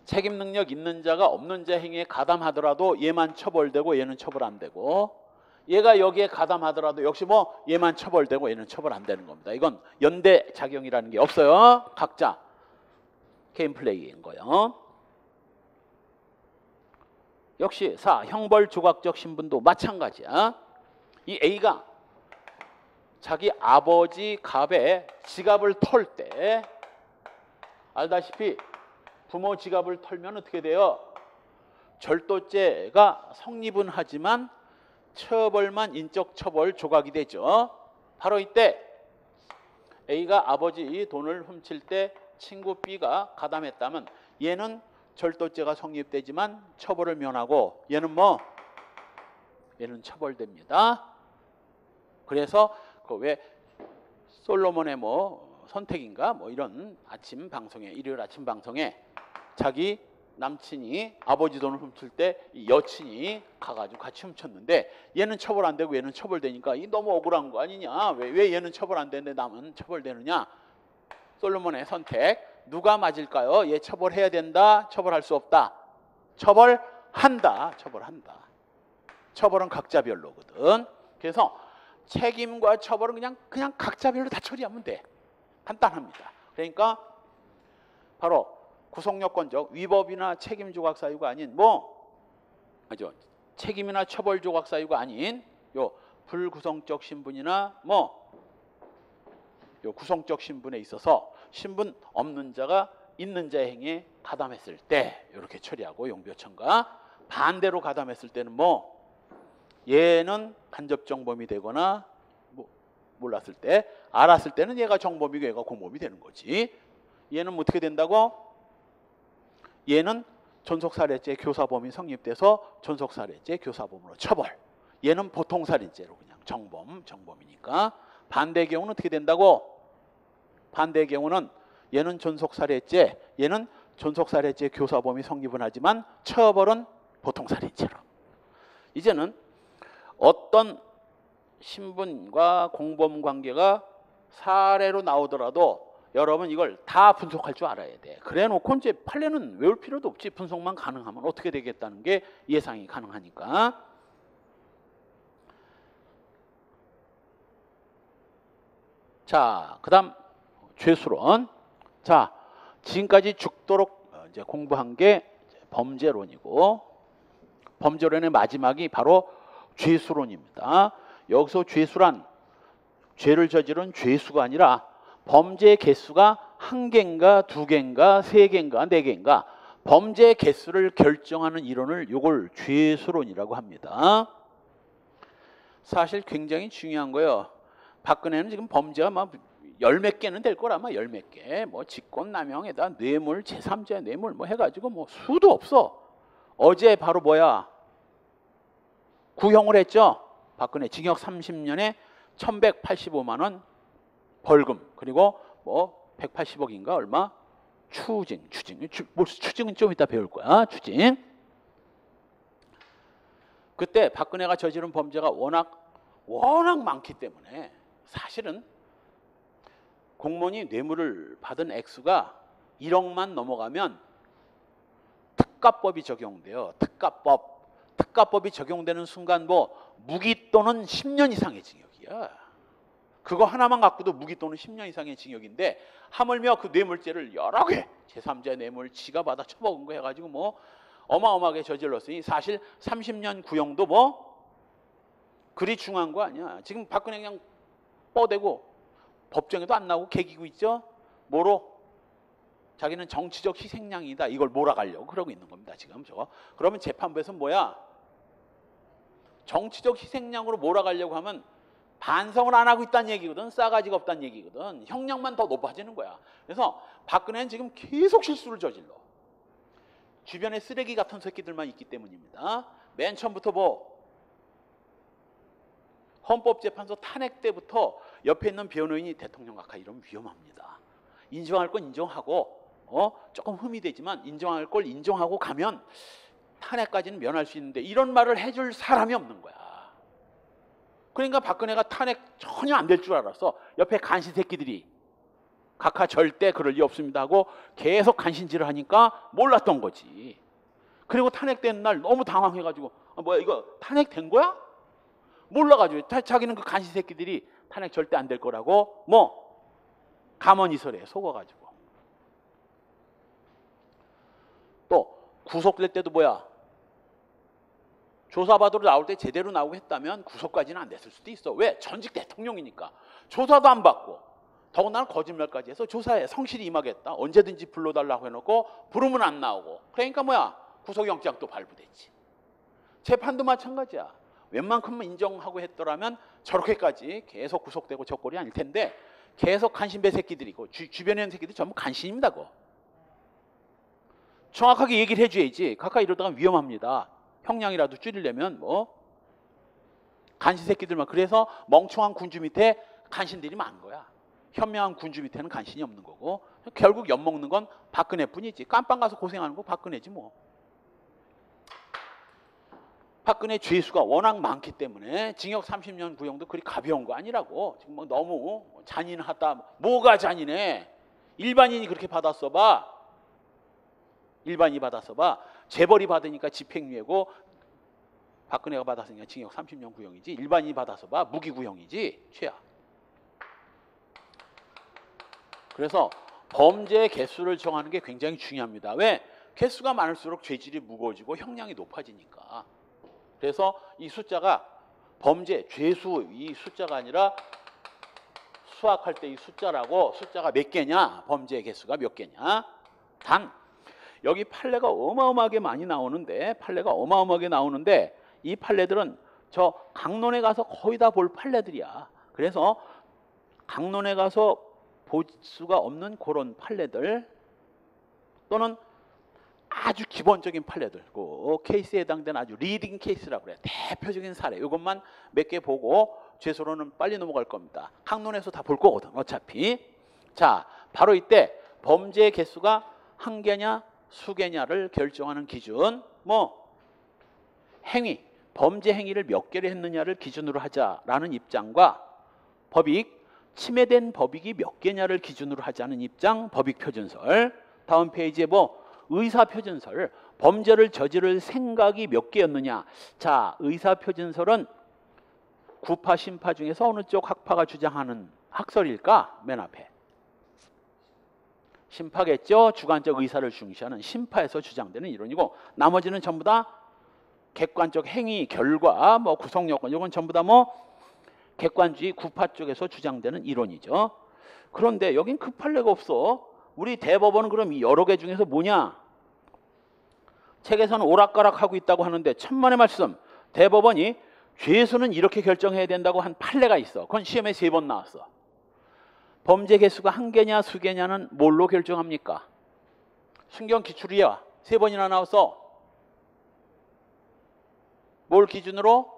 책임 능력 있는 자가 없는 자 행위에 가담하더라도 얘만 처벌되고 얘는 처벌 안 되고, 얘가 여기에 가담하더라도 역시 뭐 얘만 처벌되고 얘는 처벌 안 되는 겁니다. 이건 연대작용이라는 게 없어요. 각자 개인 플레이인 거예요. 역시 4. 형벌 조각적 신분도 마찬가지야. 이 A가 자기 아버지 갑의 지갑을 털 때, 알다시피 부모 지갑을 털면 어떻게 돼요? 절도죄가 성립은 하지만 처벌만 인적 처벌 조각이 되죠. 바로 이때 A가 아버지 돈을 훔칠 때 친구 B가 가담했다면 얘는 절도죄가 성립되지만 처벌을 면하고 얘는 뭐? 얘는 처벌됩니다. 그래서 그 왜 솔로몬의 뭐 선택인가 뭐 이런 아침 방송에, 일요일 아침 방송에 자기 남친이 아버지 돈을 훔칠 때 여친이 가가지고 같이 훔쳤는데 얘는 처벌 안 되고 얘는 처벌되니까 이 너무 억울한 거 아니냐? 왜 얘는 처벌 안 되는데 남은 처벌되느냐? 솔로몬의 선택. 누가 맞을까요? 얘 처벌해야 된다, 처벌할 수 없다? 처벌한다. 처벌한다. 처벌은 각자별로거든. 그래서 책임과 처벌은 그냥 각자별로 다 처리하면 돼. 간단합니다. 그러니까 바로 구속요건적 위법이나 책임 조각 사유가 아닌 책임이나 처벌 조각 사유가 아닌 요 불구성적 신분이나 요 구성적 신분에 있어서 신분 없는 자가 있는 자의 행위에 가담했을 때 이렇게 처리하고, 용비어천가 반대로 가담했을 때는 얘는 간접 정범이 되거나 몰랐을 때, 알았을 때는 얘가 정범이고 얘가 공범이 되는 거지. 얘는 어떻게 된다고? 얘는 존속살해죄 교사범이 성립돼서 존속살해죄 교사범으로 처벌. 얘는 보통살인죄로 그냥 정범이니까. 반대의 경우는 어떻게 된다고? 반대의 경우는 얘는 존속살해죄, 얘는 존속살해죄 교사범이 성립은 하지만 처벌은 보통살인죄로. 이제는 어떤 신분과 공범 관계가 사례로 나오더라도 여러분 이걸 다 분석할 줄 알아야 돼. 그래 놓고 이제 판례는 외울 필요도 없지. 분석만 가능하면 어떻게 되겠다는 게 예상이 가능하니까. 자, 그다음 죄수론. 자, 지금까지 죽도록 이제 공부한 게 범죄론이고, 범죄론의 마지막이 바로 죄수론입니다. 여기서 죄수란 죄를 저지른 죄수가 아니라 범죄 개수가 1개인가 2개인가 3개인가 4개인가 범죄 개수를 결정하는 이론을 요걸 죄수론이라고 합니다. 사실 굉장히 중요한 거예요. 박근혜는 지금 범죄가 막 열 몇 개는 될 거라, 막 열 몇 개. 뭐 직권남용에다 뇌물, 제3자 뇌물 뭐 해가지고 뭐 수도 없어. 어제 바로 뭐야? 구형을 했죠. 박근혜 징역 30년에 1,185만 원 벌금, 그리고 뭐 180억인가 얼마 추징. 추징은 좀 이따 배울 거야. 추징. 그때 박근혜가 저지른 범죄가 워낙 많기 때문에 사실은 공무원이 뇌물을 받은 액수가 1억만 넘어가면 특가법이 적용돼요. 특가법이 적용되는 순간 뭐 무기 또는 10년 이상의 징역이야. 그거 하나만 갖고도 무기 또는 10년 이상의 징역인데, 하물며 그 뇌물죄를 여러 개, 제3자 뇌물 지가 받아 처먹은 거 해가지고 뭐 어마어마하게 저질렀으니 사실 30년 구형도 뭐 그리 중요한 거 아니야. 지금 박근혜 그냥 뻗대고 법정에도 안 나오고 개기고 있죠. 뭐로? 자기는 정치적 희생양이다. 이걸 몰아가려고 그러고 있는 겁니다. 지금 저거. 그러면 재판부에서 뭐야? 정치적 희생양으로 몰아가려고 하면 반성을 안 하고 있다는 얘기거든. 싸가지가 없다는 얘기거든. 형량만 더 높아지는 거야. 그래서 박근혜는 지금 계속 실수를 저질러. 주변에 쓰레기 같은 새끼들만 있기 때문입니다. 맨 처음부터 뭐 헌법재판소 탄핵 때부터 옆에 있는 변호인이 대통령 각하 이러면 위험합니다. 인정할 건 인정하고 조금 흠이 되지만 인정할 걸 인정하고 가면 탄핵까지는 면할 수 있는데, 이런 말을 해줄 사람이 없는 거야. 그러니까 박근혜가 탄핵 전혀 안 될 줄 알았어. 옆에 간신 새끼들이 각하 절대 그럴 리 없습니다 하고 계속 간신질을 하니까 몰랐던 거지. 그리고 탄핵된 날 너무 당황해가지고 뭐야 이거 탄핵된 거야? 몰라가지고 자기는 그 간신 새끼들이 탄핵 절대 안 될 거라고 뭐 가만히서래 속아가지고. 또 구속될 때도 뭐야, 조사받으러 나올 때 제대로 나오고 했다면 구속까지는 안 됐을 수도 있어. 왜? 전직 대통령이니까. 조사도 안 받고 더군다나 거짓말까지 해서 조사에 성실히 임하겠다, 언제든지 불러달라고 해놓고 부르면 안 나오고, 그러니까 뭐야, 구속영장도 발부됐지. 재판도 마찬가지야. 웬만큼만 인정하고 했더라면 저렇게까지 계속 구속되고 적골이 아닐 텐데 계속 간신배 새끼들이고 주변에 있는 새끼들 전부 간신입니다. 그거 정확하게 얘기를 해줘야지. 가까이 이러다가 위험합니다. 형량이라도 줄이려면 뭐 간신 새끼들만. 그래서 멍청한 군주 밑에 간신들이 많은 거야. 현명한 군주 밑에는 간신이 없는 거고, 결국 엿먹는 건 박근혜뿐이지. 깜빵 가서 고생하는 거 박근혜지 뭐. 박근혜 죄수가 워낙 많기 때문에 징역 30년 구형도 그리 가벼운 거 아니라고. 지금 뭐 너무 잔인하다. 뭐가 잔인해? 일반인이 그렇게 받았어 봐. 일반인이 받았어 봐. 재벌이 받으니까 집행유예고, 박근혜가 받았으니까 징역 30년 구형이지. 일반인이 받아서 봐 무기 구형이지. 최악. 그래서 범죄 개수를 정하는 게 굉장히 중요합니다. 왜? 개수가 많을수록 죄질이 무거워지고 형량이 높아지니까. 그래서 이 숫자가 범죄, 죄수 이 숫자가 아니라 수학할 때 이 숫자라고, 숫자가 몇 개냐, 범죄 개수가 몇 개냐. 단 여기 판례가 어마어마하게 많이 나오는데, 이 판례들은 저 강론에 가서 거의 다 볼 판례들이야. 그래서 강론에 가서 볼 수가 없는 그런 판례들, 또는 아주 기본적인 판례들, 그 케이스에 해당되는 아주 리딩 케이스라고 그래. 대표적인 사례. 이것만 몇 개 보고 죄수로는 빨리 넘어갈 겁니다. 강론에서 다 볼 거거든 어차피. 자, 바로 이때 범죄 개수가 한 개냐 수개냐를 결정하는 기준, 뭐 행위, 범죄 행위를 몇 개를 했느냐를 기준으로 하자라는 입장과 법익, 침해된 법익이 몇 개냐를 기준으로 하자는 입장, 법익표준설. 다음 페이지에 뭐 의사표준설, 범죄를 저지를 생각이 몇 개였느냐. 자, 의사표준설은 구파, 신파 중에서 어느 쪽 학파가 주장하는 학설일까? 맨 앞에. 신파겠죠. 주관적 의사를 중시하는 신파에서 주장되는 이론이고, 나머지는 전부 다 객관적 행위, 결과, 뭐 구성요건, 이건 전부 다 뭐 객관주의 구파 쪽에서 주장되는 이론이죠. 그런데 여긴 급할 리가 없어. 우리 대법원은 그럼 여러 개 중에서 뭐냐? 책에서는 오락가락하고 있다고 하는데 천만의 말씀, 대법원이 죄수는 이렇게 결정해야 된다고 한 판례가 있어. 그건 시험에 3번 나왔어. 범죄 개수가 1개냐 2개냐는 뭘로 결정합니까? 순경 기출이야. 3번이나 나왔어. 뭘 기준으로?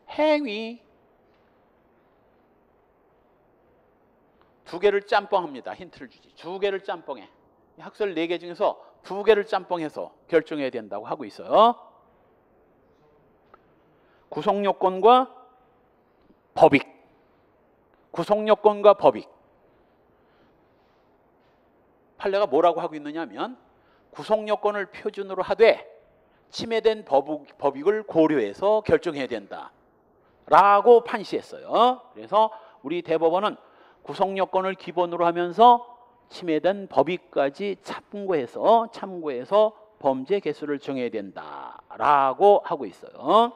행위. 2개를 짬뽕합니다. 힌트를 주지. 2개를 짬뽕해. 학설 4개 중에서 2개를 짬뽕해서 결정해야 된다고 하고 있어요. 구성요건과 법익. 구성요건과 법익. 판례가 뭐라고 하고 있느냐면 구성요건을 표준으로 하되 침해된 법익을 고려해서 결정해야 된다 라고 판시했어요. 그래서 우리 대법원은 구성요건을 기본으로 하면서 침해된 법익까지 참고해서 범죄 개수를 정해야 된다라고 하고 있어요.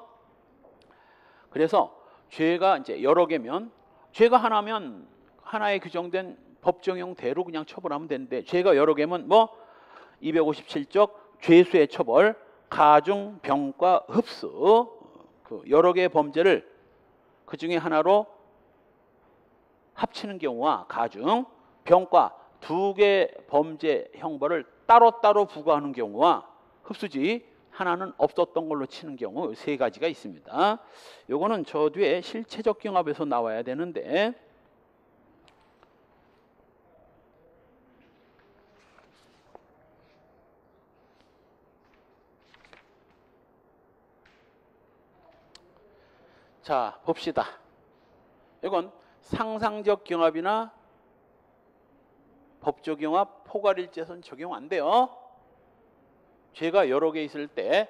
그래서 죄가 이제 여러 개면, 죄가 하나면 하나에 규정된 법정형대로 그냥 처벌하면 되는데, 죄가 여러 개면 뭐 257쪽 죄수의 처벌, 가중, 병과, 흡수, 그 여러 개의 범죄를 그 중에 하나로 합치는 경우와 가중, 병과 2개 범죄 형벌을 따로따로 부과하는 경우와 흡수지 하나는 없었던 걸로 치는 경우 3가지가 있습니다. 요거는 저 뒤에 실체적 경합에서 나와야 되는데, 자 봅시다. 이건 상상적 경합이나 법적 경합, 포괄일제선 적용 안 돼요. 죄가 여러 개 있을 때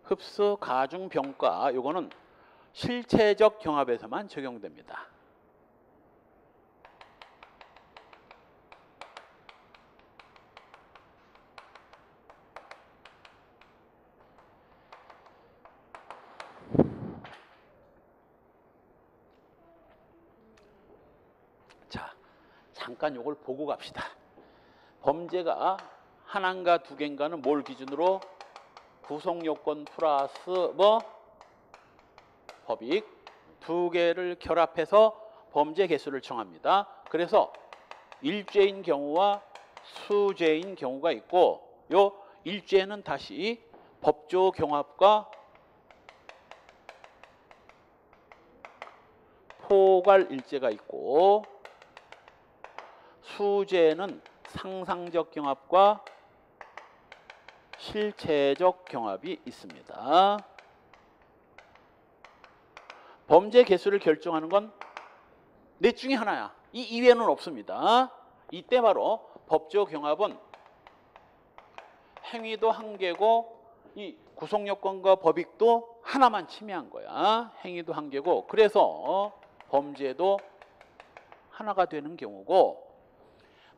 흡수, 가중, 병과, 요거는 실체적 경합에서만 적용됩니다. 자, 잠깐 요걸 보고 갑시다. 범죄가 하나인가 2개인가는 뭘 기준으로? 구성요건 플러스 뭐 법익 2개를 결합해서 범죄 개수를 정합니다. 그래서 일죄인 경우와 수죄인 경우가 있고, 요 일죄는 다시 법조 경합과 포괄 일죄가 있고, 수죄는 상상적 경합과 실체적 경합이 있습니다. 범죄 개수를 결정하는 건 넷 중에 하나야. 이 이외에는 없습니다. 이때 바로 법조 경합은 행위도 1개고 이 구성요건과 법익도 하나만 침해한 거야. 행위도 1개고, 그래서 범죄도 하나가 되는 경우고,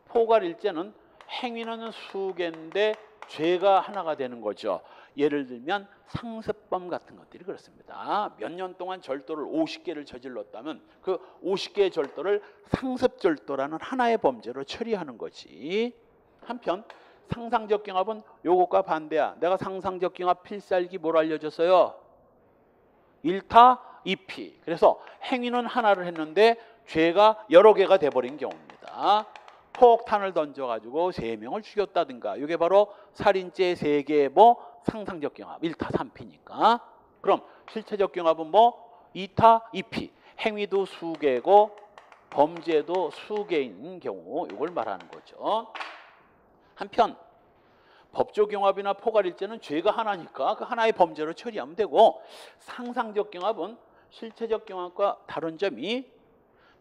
포괄일죄는 행위는 수개인데 죄가 하나가 되는 거죠. 예를 들면 상습범 같은 것들이 그렇습니다. 몇 년 동안 절도를 50개를 저질렀다면 그 50개의 절도를 상습절도라는 하나의 범죄로 처리하는 거지. 한편 상상적 경합은 요것과 반대야. 내가 상상적 경합 필살기 뭘 알려줬어요? 1타 2피. 그래서 행위는 하나를 했는데 죄가 여러 개가 돼버린 경우입니다. 폭탄을 던져가지고 3명을 죽였다든가, 이게 바로 살인죄 3개 뭐 상상적 경합 1타 3피니까. 그럼 실체적 경합은 뭐 2타 2피. 행위도 수개고 범죄도 수개인 경우, 이걸 말하는 거죠. 한편 법조경합이나 포괄일제는 죄가 하나니까 그 하나의 범죄로 처리하면 되고, 상상적 경합은 실체적 경합과 다른 점이,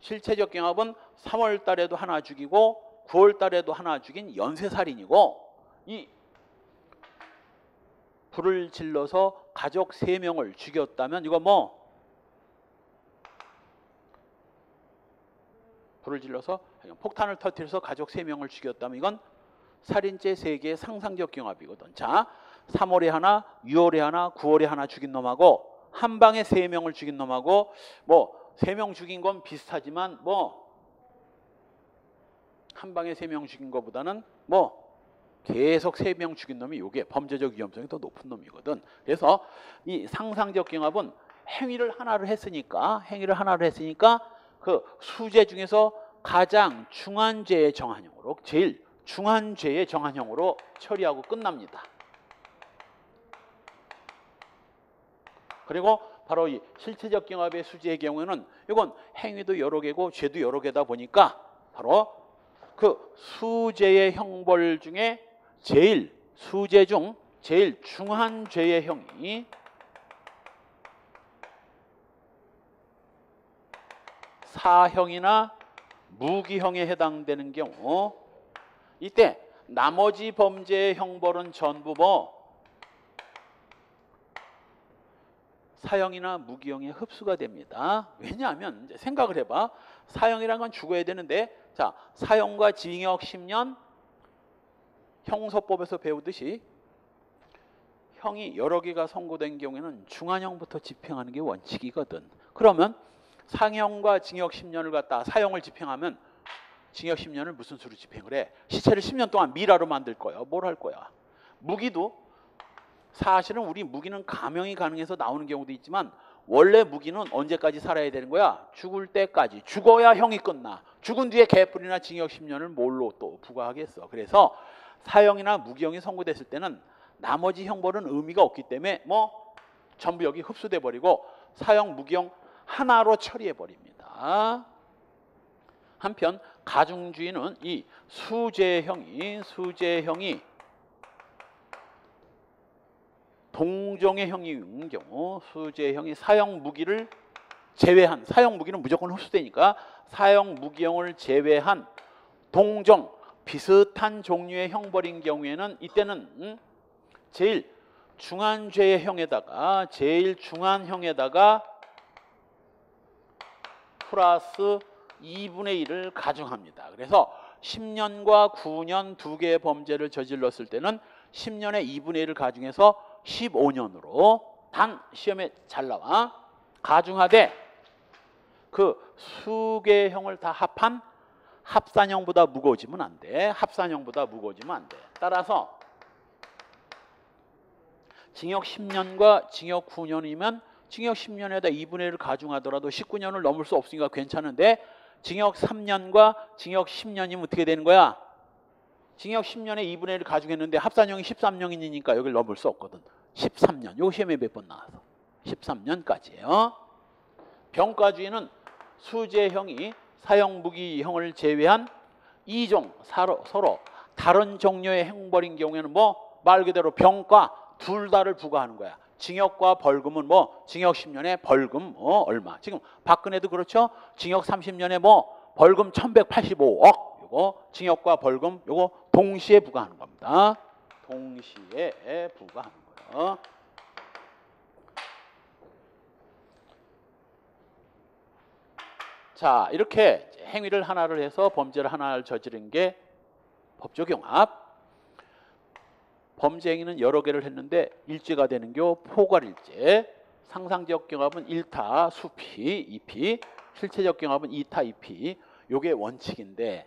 실체적 경합은 3월 달에도 하나 죽이고 9월 달에도 하나 죽인 연쇄살인이고, 이 불을 질러서 가족 3명을 죽였다면 이거 뭐 불을 질러서 폭탄을 터뜨려서 가족 3명을 죽였다면 이건 살인죄 3개의 상상적 경합이거든. 자, 3월에 하나, 6월에 하나, 9월에 하나 죽인 놈하고 한 방에 3명을 죽인 놈하고 뭐 3명 죽인 건 비슷하지만 뭐 한 방에 3명 죽인 것보다는 뭐 계속 3명 죽인 놈이 이게 범죄적 위험성이 더 높은 놈이거든. 그래서 이 상상적 경합은 행위를 하나를 했으니까 그 수죄 중에서 가장 중한 죄의 정한형으로, 제일 중한 죄의 정한형으로 처리하고 끝납니다. 그리고 바로 이 실체적 경합의 수죄의 경우에는 이건 행위도 여러 개고 죄도 여러 개다 보니까 바로 그 수죄의 형벌 중에 수죄 중 제일 중한 죄의 형이 사형이나 무기형에 해당되는 경우, 이때 나머지 범죄의 형벌은 전부 뭐 사형이나 무기형에 흡수가 됩니다. 왜냐하면 이제 생각을 해봐. 사형이란 건 죽어야 되는데, 자, 사형과 징역 10년, 형소법에서 배우듯이 형이 여러 개가 선고된 경우에는 중한형부터 집행하는 게 원칙이거든. 그러면 상형과 징역 10년을 갖다 사형을 집행하면 징역 10년을 무슨 수로 집행을 해? 시체를 10년 동안 미라로 만들 거야. 뭘 할 거야? 무기도 사실은 우리 무기는 감형이 가능해서 나오는 경우도 있지만 원래 무기는 언제까지 살아야 되는 거야? 죽을 때까지. 죽어야 형이 끝나. 죽은 뒤에 개뿔이나 징역 10년을 뭘로 또 부과하겠어. 그래서 사형이나 무기형이 선고됐을 때는 나머지 형벌은 의미가 없기 때문에 뭐 전부 여기 흡수돼 버리고 사형, 무기형 하나로 처리해 버립니다. 한편 가중주의는 이 수재형이 동종의 형인 경우, 수재형이 사형 무기를 제외한, 사형 무기는 무조건 흡수되니까 사형 무기형을 제외한 동종 비슷한 종류의 형벌인 경우에는 이때는 제일 중한 죄의 형에다가 플러스 2분의 1을 가중합니다. 그래서 10년과 9년 두 개의 범죄를 저질렀을 때는 10년의 2분의 1을 가중해서 15년으로 단 시험에 잘 나와 가중하되 그 수개형을 다 합한 합산형보다 무거워지면 안 돼. 따라서 징역 10년과 징역 9년이면 징역 10년에다 2분의 1을 가중하더라도 19년을 넘을 수 없으니까 괜찮은데 징역 3년과 징역 10년이면 어떻게 되는 거야? 징역 10년에 2분의 1을 가중했는데 합산형이 13년이니까 여기를 넘을 수 없거든. 13년. 요 시험에 몇 번 나와서 13년까지예요. 병가주의는 수재형이 사형 무기형을 제외한 2종 서로 다른 종류의 형벌인 경우에는 뭐 말 그대로 병과 둘 다를 부과하는 거야. 징역과 벌금은 뭐 징역 10년에 벌금 얼마. 지금 박근혜도 그렇죠. 징역 30년에 뭐 벌금 1185억. 요거 징역과 벌금 요거 동시에 부과하는 겁니다. 동시에 부과하는 거예요. 자, 이렇게 행위를 하나를 해서 범죄를 하나를 저지른 게 법조경합. 범죄 행위는 여러 개를 했는데 일죄가 되는 게 포괄일죄. 상상적 경합은 1타 수피 2피, 실체적 경합은 2타 2피. 요게 원칙인데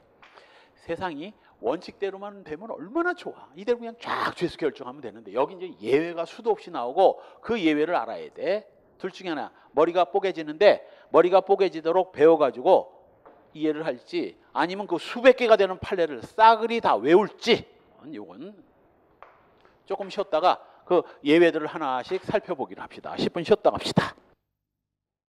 세상이 원칙대로만 되면 얼마나 좋아. 이대로 그냥 쫙 죄수 결정하면 되는데 여기 이제 예외가 수도 없이 나오고 그 예외를 알아야 돼. 둘 중에 하나. 머리가 뽀개지는데 머리가 뽀개지도록 배워가지고 이해를 할지 아니면 그 수백 개가 되는 판례를 싸그리 다 외울지 요건 조금 쉬었다가 그 예외들을 하나씩 살펴보기로 합시다. 10분 쉬었다 갑시다.